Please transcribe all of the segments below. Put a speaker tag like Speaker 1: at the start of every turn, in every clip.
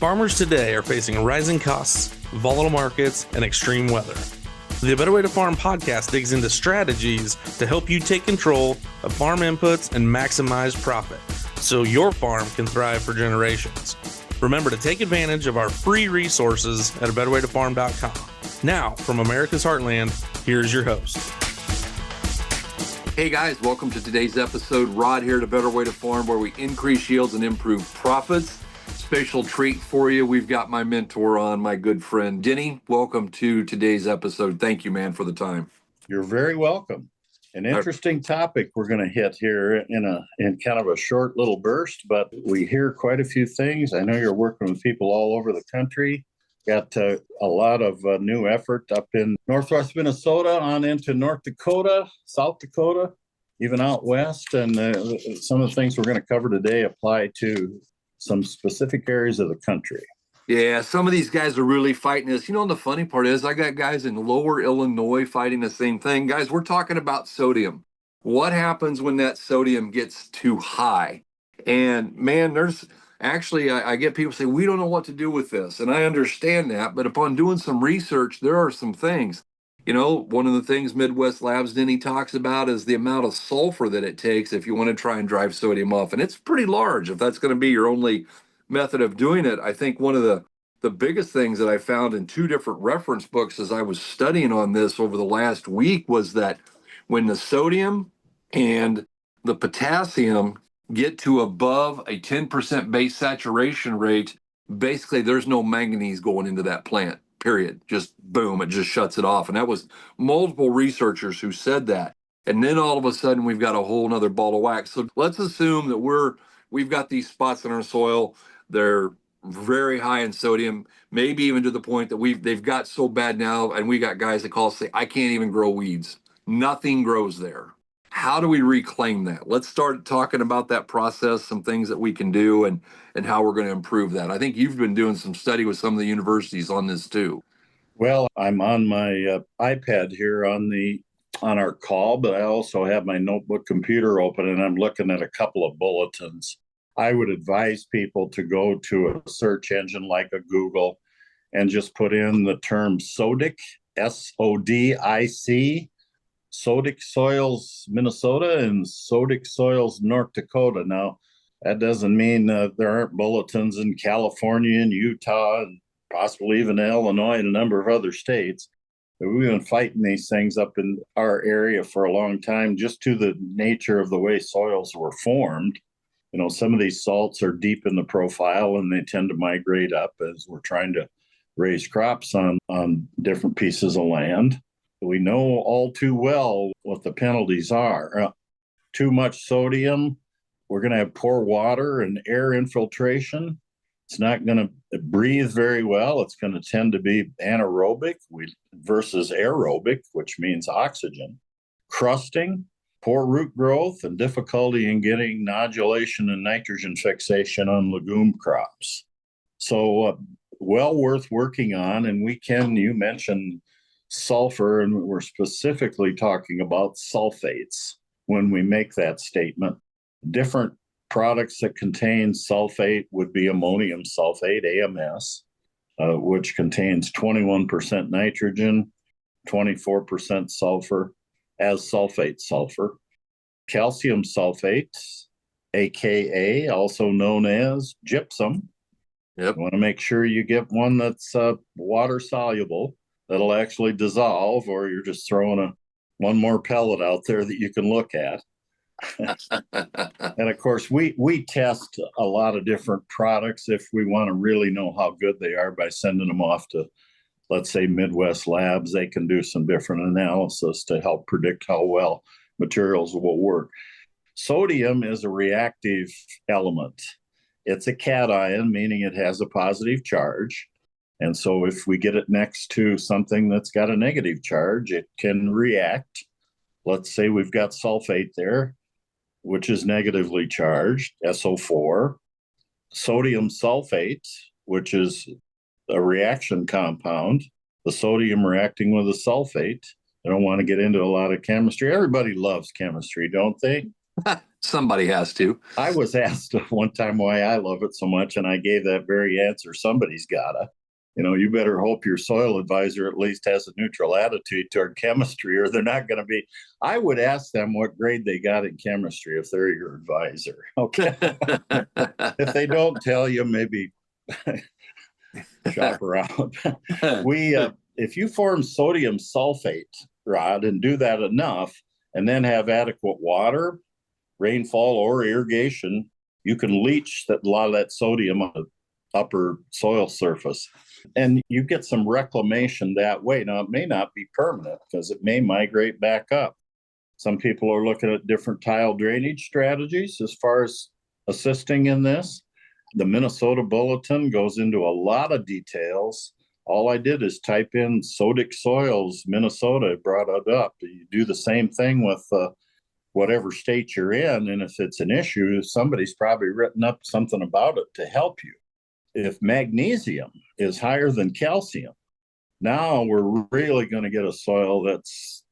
Speaker 1: Farmers today are facing rising costs, volatile markets, and extreme weather. The A Better Way to Farm podcast digs into strategies to help you take control of farm inputs and maximize profit so your farm can thrive for generations. Remember to take advantage of our free resources at abetterwaytofarm.com. Now, from America's Heartland, here's your host.
Speaker 2: Hey guys, welcome to today's episode. Rod here at A Better Way to Farm, where we increase yields and improve profits. Special treat for you. We've got my mentor on, my good friend Denny. Welcome to today's episode. Thank you, man, for the time.
Speaker 3: You're very welcome. An interesting topic we're going to hit here in kind of a short little burst, but we hear quite a few things. I know you're working with people all over the country. Got a lot of new effort up in northwest Minnesota on into North Dakota, South Dakota, even out west. And some of the things we're going to cover today apply to some specific areas of the country.
Speaker 2: Yeah, some of these guys are really fighting this. You know, the funny part is I got guys in lower Illinois fighting the same thing. Guys, we're talking about sodium. What happens when that sodium gets too high? And man, there's actually, I get people say, we don't know what to do with this. And I understand that. But upon doing some research, there are some things. You know, one of the things Midwest Labs Denny talks about is the amount of sulfur that it takes if you want to try and drive sodium off. And it's pretty large if that's going to be your only method of doing it. I think one of the biggest things that I found in two different reference books as I was studying on this over the last week was that when the sodium and the potassium get to above a 10% base saturation rate, basically there's no manganese going into that plant. Period. Just boom, it just shuts it off. And that was multiple researchers who said that. And then all of a sudden we've got a whole nother ball of wax. So let's assume that we've got these spots in our soil. They're very high in sodium, maybe even to the point that they've got so bad now, and we got guys that call us say, I can't even grow weeds. Nothing grows there. How do we reclaim that? Let's start talking about that process, some things that we can do and how we're going to improve that. I think you've been doing some study with some of the universities on this too.
Speaker 3: Well, I'm on my iPad here on our call, but I also have my notebook computer open and I'm looking at a couple of bulletins. I would advise people to go to a search engine like a Google and just put in the term sodic, SODIC, sodic soils Minnesota and sodic soils North Dakota. Now, that doesn't mean there aren't bulletins in California and Utah and possibly even Illinois and a number of other states. But we've been fighting these things up in our area for a long time, just to the nature of the way soils were formed. You know, some of these salts are deep in the profile and they tend to migrate up as we're trying to raise crops on different pieces of land. We know all too well what the penalties are. Too much sodium, we're going to have poor water and air infiltration. It's not going to breathe very well. It's going to tend to be anaerobic versus aerobic, which means oxygen. Crusting, poor root growth, and difficulty in getting nodulation and nitrogen fixation on legume crops. So well worth working on. And you mentioned sulfur, and we're specifically talking about sulfates when we make that statement. Different products that contain sulfate would be ammonium sulfate, AMS, which contains 21% nitrogen, 24% sulfur as sulfate sulfur. Calcium sulfate, AKA, also known as gypsum.
Speaker 2: Yep.
Speaker 3: You want to make sure you get one that's water soluble, that'll actually dissolve, or you're just throwing one more pellet out there that you can look at. And of course, we test a lot of different products if we want to really know how good they are by sending them off to, let's say, Midwest Labs. They can do some different analysis to help predict how well materials will work. Sodium is a reactive element. It's a cation, meaning it has a positive charge. And so if we get it next to something that's got a negative charge, it can react. Let's say we've got sulfate there, which is negatively charged, SO4. Sodium sulfate, which is a reaction compound, the sodium reacting with the sulfate. I don't want to get into a lot of chemistry. Everybody loves chemistry, don't they?
Speaker 2: Somebody has to.
Speaker 3: I was asked one time why I love it so much, and I gave that very answer. Somebody's gotta. You better hope your soil advisor at least has a neutral attitude toward chemistry, or they're not going to be. I would ask them what grade they got in chemistry if they're your advisor. Okay. If they don't tell you, maybe shop around. If you form sodium sulfate, Rod, and do that enough, and then have adequate water, rainfall, or irrigation, you can leach a lot of that sodium on the upper soil surface. And you get some reclamation that way. Now, it may not be permanent because it may migrate back up. Some people are looking at different tile drainage strategies as far as assisting in this. The Minnesota Bulletin goes into a lot of details. All I did is type in sodic soils, Minnesota, it brought it up. You do the same thing with whatever state you're in. And if it's an issue, somebody's probably written up something about it to help you. If magnesium is higher than calcium, now we're really going to get a soil that's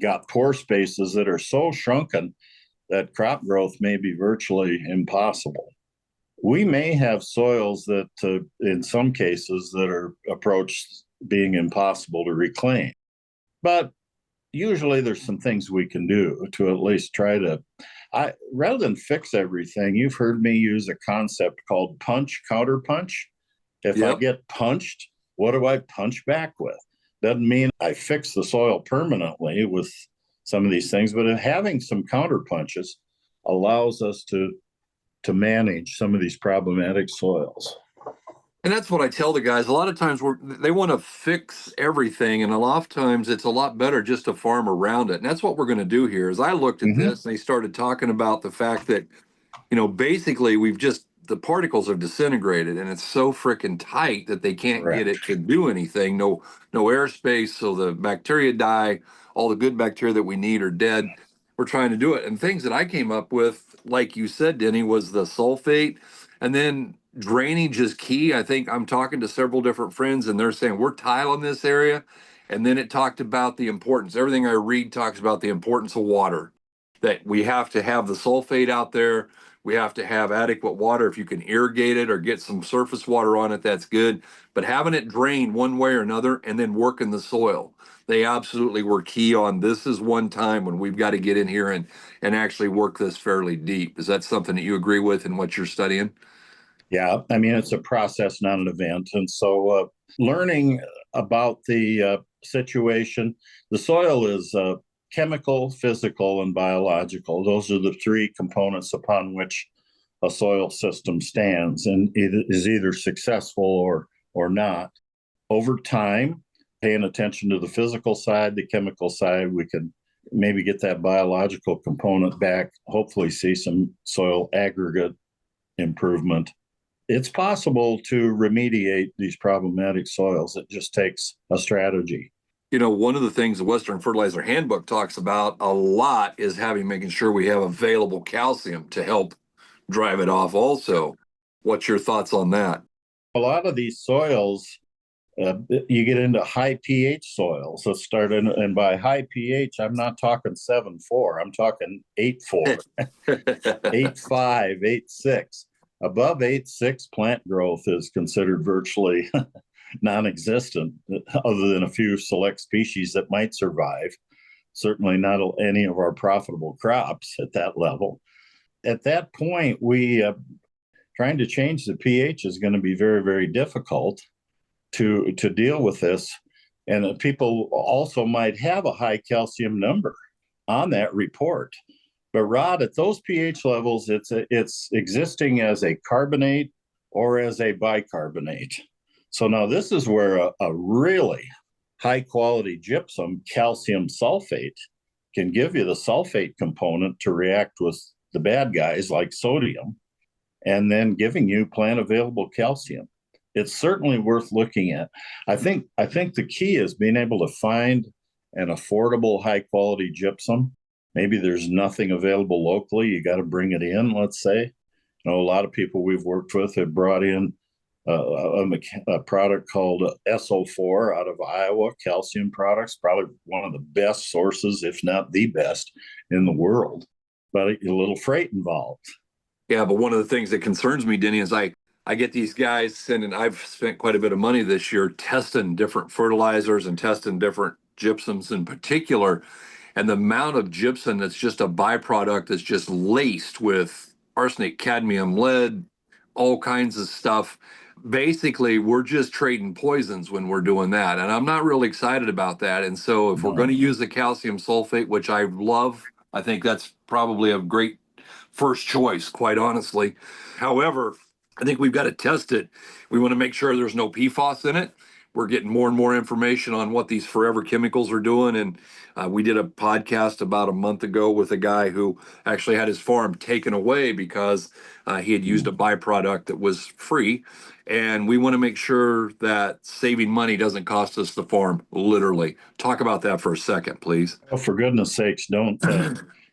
Speaker 3: got pore spaces that are so shrunken that crop growth may be virtually impossible. We may have soils that, in some cases, that are approached being impossible to reclaim. But usually there's some things we can do to at least try to, rather than fix everything, you've heard me use a concept called punch, counter punch. If I get punched, what do I punch back with? Doesn't mean I fix the soil permanently with some of these things, but having some counter punches allows us to manage some of these problematic soils.
Speaker 2: And that's what I tell the guys. A lot of times they want to fix everything, and a lot of times it's a lot better just to farm around it. And that's what we're going to do here. As I looked at this, and they started talking about the fact that, basically the particles have disintegrated, and it's so freaking tight that they can't get it to do anything. No airspace, so the bacteria die. All the good bacteria that we need are dead. We're trying to do it. And things that I came up with, like you said, Denny, was the sulfate, and then drainage is key. I think I'm talking to several different friends, and they're saying we're tiling this area. And then it talked about the importance. Everything I read talks about the importance of water, that we have to have the sulfate out there. We have to have adequate water. If you can irrigate it or get some surface water on it, that's good. But having it drain one way or another, and then working the soil. They absolutely were key on, this is one time when we've got to get in here and actually work this fairly deep. Is that something that you agree with in what you're studying?
Speaker 3: Yeah, I mean, it's a process, not an event. And so learning about the situation, the soil is chemical, physical, and biological. Those are the three components upon which a soil system stands and it is either successful or not. Over time, paying attention to the physical side, the chemical side, we can maybe get that biological component back, hopefully see some soil aggregate improvement. It's possible to remediate these problematic soils. It just takes a strategy.
Speaker 2: One of the things the Western Fertilizer Handbook talks about a lot is making sure we have available calcium to help drive it off also. What's your thoughts on that?
Speaker 3: A lot of these soils, you get into high pH soils. Let's start in, and by high pH, I'm not talking 7.4. I'm talking 8.4, 8.5, 8.6. Above 8.6, plant growth is considered virtually non-existent, other than a few select species that might survive. Certainly not any of our profitable crops at that level. At that point, trying to change the pH is going to be very, very difficult to deal with this. And people also might have a high calcium number on that report. But Rod, at those pH levels, it's existing as a carbonate or as a bicarbonate. So now this is where a really high quality gypsum, calcium sulfate, can give you the sulfate component to react with the bad guys like sodium, and then giving you plant available calcium. It's certainly worth looking at. I think the key is being able to find an affordable, high quality gypsum. Maybe there's nothing available locally. You got to bring it in, let's say. A lot of people we've worked with have brought in a product called SO4 out of Iowa, calcium products, probably one of the best sources, if not the best, in the world. but a little freight involved.
Speaker 2: Yeah, but one of the things that concerns me, Denny, is I get these guys sending, I've spent quite a bit of money this year testing different fertilizers and testing different gypsums in particular. And the amount of gypsum that's just a byproduct that's just laced with arsenic, cadmium, lead, all kinds of stuff. Basically, we're just trading poisons when we're doing that. And I'm not really excited about that. And so if we're going to use the calcium sulfate, which I love, I think that's probably a great first choice, quite honestly. However, I think we've got to test it. We want to make sure there's no PFAS in it. We're getting more and more information on what these forever chemicals are doing. And we did a podcast about a month ago with a guy who actually had his farm taken away because he had used a byproduct that was free. And we want to make sure that saving money doesn't cost us the farm, literally. Talk about that for a second, please.
Speaker 3: Well, for goodness sakes, don't.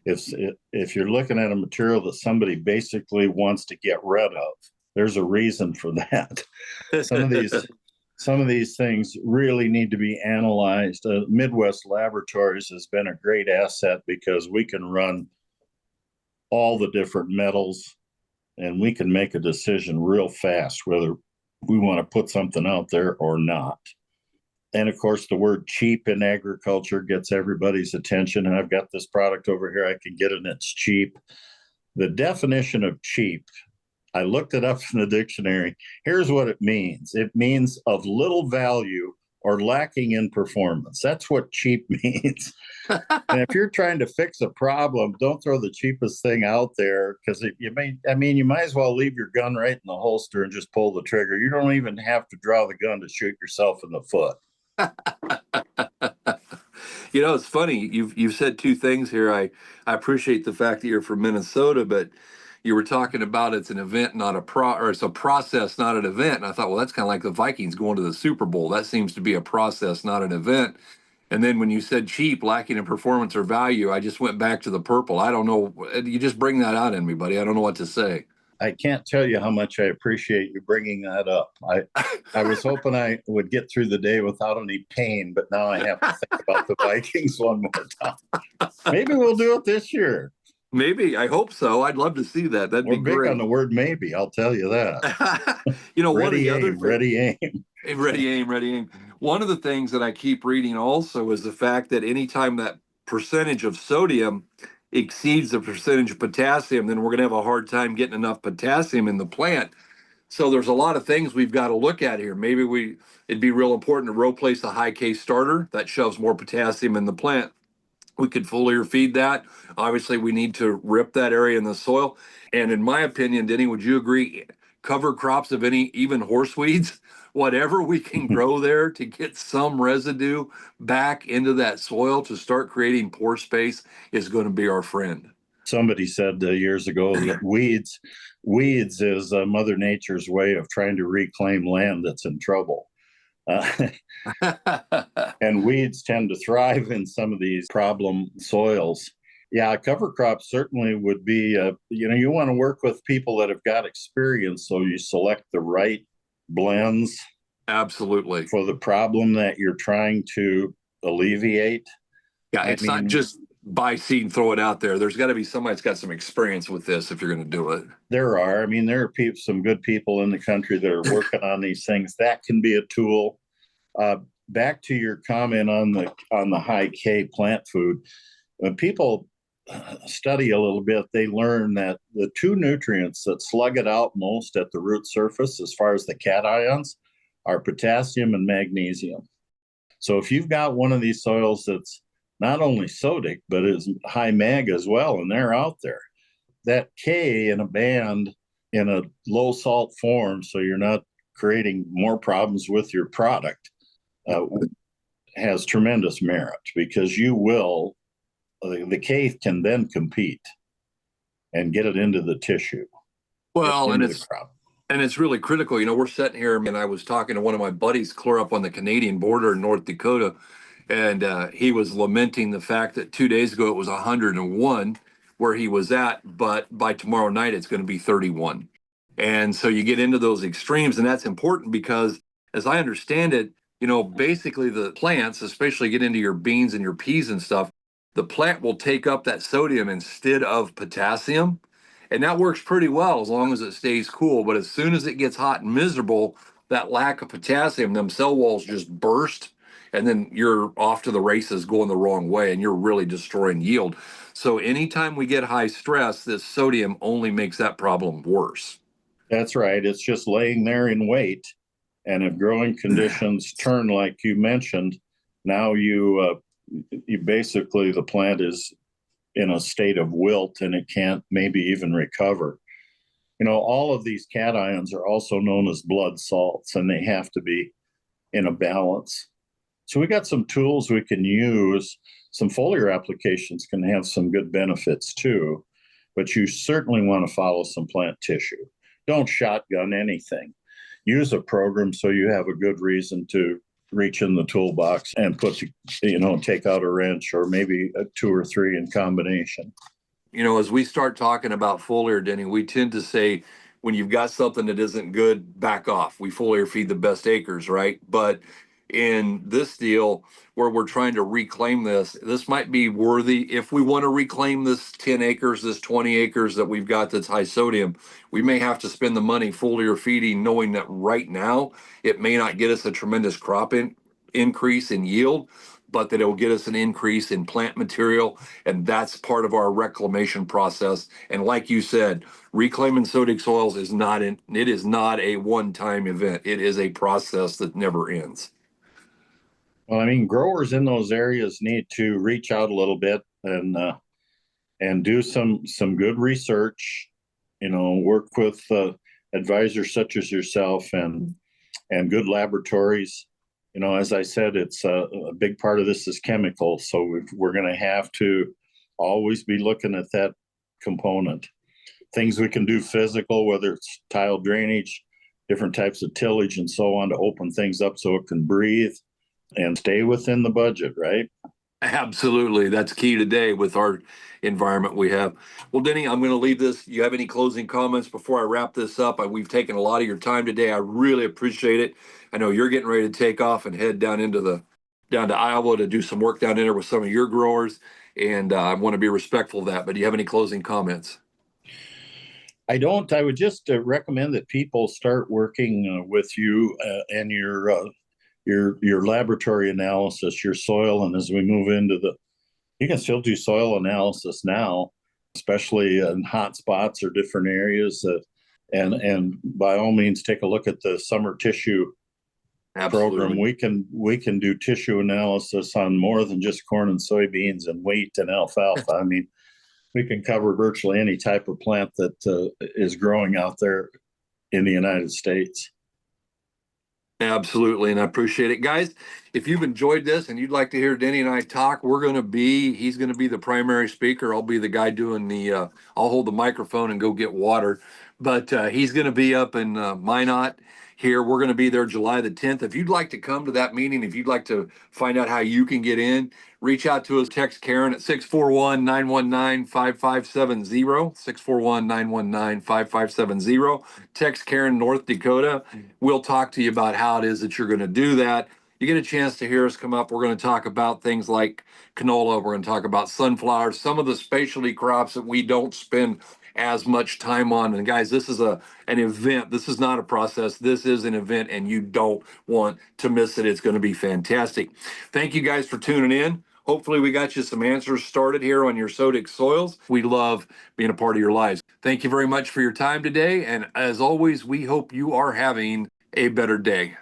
Speaker 3: If you're looking at a material that somebody basically wants to get rid of, there's a reason for that. Some of these things really need to be analyzed. Midwest Laboratories has been a great asset because we can run all the different metals and we can make a decision real fast whether we want to put something out there or not. And of course, the word cheap in agriculture gets everybody's attention. And I've got this product over here, I can get it, and it's cheap. The definition of cheap, I looked it up in the dictionary. Here's what it means. It means of little value or lacking in performance. That's what cheap means. And if you're trying to fix a problem, don't throw the cheapest thing out there, because you might as well leave your gun right in the holster and just pull the trigger. You don't even have to draw the gun to shoot yourself in the foot.
Speaker 2: You know, it's funny. You've said two things here. I appreciate the fact that you're from Minnesota, but you were talking about it's an event, not or it's a process, not an event. And I thought, well, that's kind of like the Vikings going to the Super Bowl. That seems to be a process, not an event. And then when you said cheap, lacking in performance or value, I just went back to the purple. I don't know. You just bring that out in me, buddy. I don't know what to say.
Speaker 3: I can't tell you how much I appreciate you bringing that up. I was hoping I would get through the day without any pain, but now I have to think about the Vikings one more time. Maybe we'll do it this year.
Speaker 2: Maybe. I hope so. I'd love to see that. That'd
Speaker 3: We're
Speaker 2: be great.
Speaker 3: big on the word maybe, I'll tell you that.
Speaker 2: You know,
Speaker 3: ready,
Speaker 2: one of the
Speaker 3: aim,
Speaker 2: other things,
Speaker 3: ready, aim.
Speaker 2: ready, aim, ready, aim. One of the things that I keep reading also is the fact that anytime that percentage of sodium exceeds the percentage of potassium, then we're going to have a hard time getting enough potassium in the plant. So there's a lot of things we've got to look at here. Maybe it'd be real important to replace the high K starter that shoves more potassium in the plant. We could foliar feed that. Obviously, we need to rip that area in the soil. And in my opinion, Denny, would you agree? Cover crops of even horse weeds, whatever we can grow there to get some residue back into that soil to start creating pore space is going to be our friend.
Speaker 3: Somebody said years ago that weeds is Mother Nature's way of trying to reclaim land that's in trouble. And weeds tend to thrive in some of these problem soils. Yeah, cover crops certainly would be, you want to work with people that have got experience, so you select the right blends.
Speaker 2: Absolutely.
Speaker 3: For the problem that you're trying to alleviate.
Speaker 2: Yeah, it's not just buy seed and throw it out there. There's got to be somebody that's got some experience with this if you're going to do it.
Speaker 3: There are. There are some good people in the country that are working on these things. That can be a tool. Back to your comment on the high K plant food. When people study a little bit, they learn that the two nutrients that slug it out most at the root surface, as far as the cations, are potassium and magnesium. So if you've got one of these soils that's not only sodic, but is high mag as well, and they're out there, that K in a band in a low salt form, so you're not creating more problems with your product, has tremendous merit, because the K can then compete and get it into the tissue.
Speaker 2: Well, and it's really critical. We're sitting here, and I was talking to one of my buddies clear up on the Canadian border in North Dakota, and he was lamenting the fact that 2 days ago it was 101 where he was at, but by tomorrow night it's going to be 31. And so you get into those extremes, and that's important because, as I understand it, basically the plants, especially get into your beans and your peas and stuff, the plant will take up that sodium instead of potassium. And that works pretty well as long as it stays cool. But as soon as it gets hot and miserable, that lack of potassium, them cell walls just burst. And then you're off to the races going the wrong way and you're really destroying yield. So anytime we get high stress, this sodium only makes that problem worse.
Speaker 3: That's right. It's just laying there in wait. And if growing conditions turn like you mentioned, now you basically, the plant is in a state of wilt and it can't maybe even recover. All of these cations are also known as blood salts, and they have to be in a balance. So we got some tools we can use. Some foliar applications can have some good benefits too, but you certainly want to follow some plant tissue. Don't shotgun anything. Use a program so you have a good reason to reach in the toolbox and take out a wrench or maybe a 2 or 3 in combination.
Speaker 2: As we start talking about foliar, Denny, we tend to say when you've got something that isn't good, back off. We foliar feed the best acres, right? But in this deal where we're trying to reclaim this might be worthy. If we want to reclaim this 10 acres, this 20 acres that we've got that's high sodium, we may have to spend the money foliar feeding, knowing that right now it may not get us a tremendous increase in yield, but that it will get us an increase in plant material. And that's part of our reclamation process. And like you said, reclaiming sodic soils is not a one-time event. It is a process that never ends.
Speaker 3: Well, I mean, growers in those areas need to reach out a little bit and do some good research. Work with advisors such as yourself and good laboratories. As I said, it's a big part of this is chemical, so we're going to have to always be looking at that component. Things we can do physical, whether it's tile drainage, different types of tillage, and so on, to open things up so it can breathe and stay within the budget, right?
Speaker 2: Absolutely. That's key today with our environment we have. Well, Denny, I'm going to leave this. You have any closing comments before I wrap this up? We've taken a lot of your time today. I really appreciate it. I know you're getting ready to take off and head down to Iowa to do some work down there with some of your growers. And I want to be respectful of that. But do you have any closing comments?
Speaker 3: I don't. I would just recommend that people start working with you and your laboratory analysis, your soil, and as we move into you can still do soil analysis now, especially in hot spots or different areas. And by all means, take a look at the summer tissue program. We can do tissue analysis on more than just corn and soybeans and wheat and alfalfa. I mean, we can cover virtually any type of plant that is growing out there in the United States.
Speaker 2: Absolutely, and I appreciate it. Guys, if you've enjoyed this and you'd like to hear Denny and I talk, he's going to be the primary speaker. I'll be the guy doing I'll hold the microphone and go get water. But he's going to be up in Minot here. We're going to be there July the 10th. If you'd like to come to that meeting, if you'd like to find out how you can get in, reach out to us. Text Karen at 641-919-5570, 641-919-5570. Text Karen, North Dakota. We'll talk to you about how it is that you're going to do that. You get a chance to hear us come up. We're going to talk about things like canola. We're going to talk about sunflowers, some of the specialty crops that we don't spend as much time on. And guys, this is an event. This is not a process. This is an event, and you don't want to miss it. It's going to be fantastic. Thank you guys for tuning in. Hopefully we got you some answers started here on your sodic soils. We love being a part of your lives. Thank you very much for your time today. And as always, we hope you are having a better day.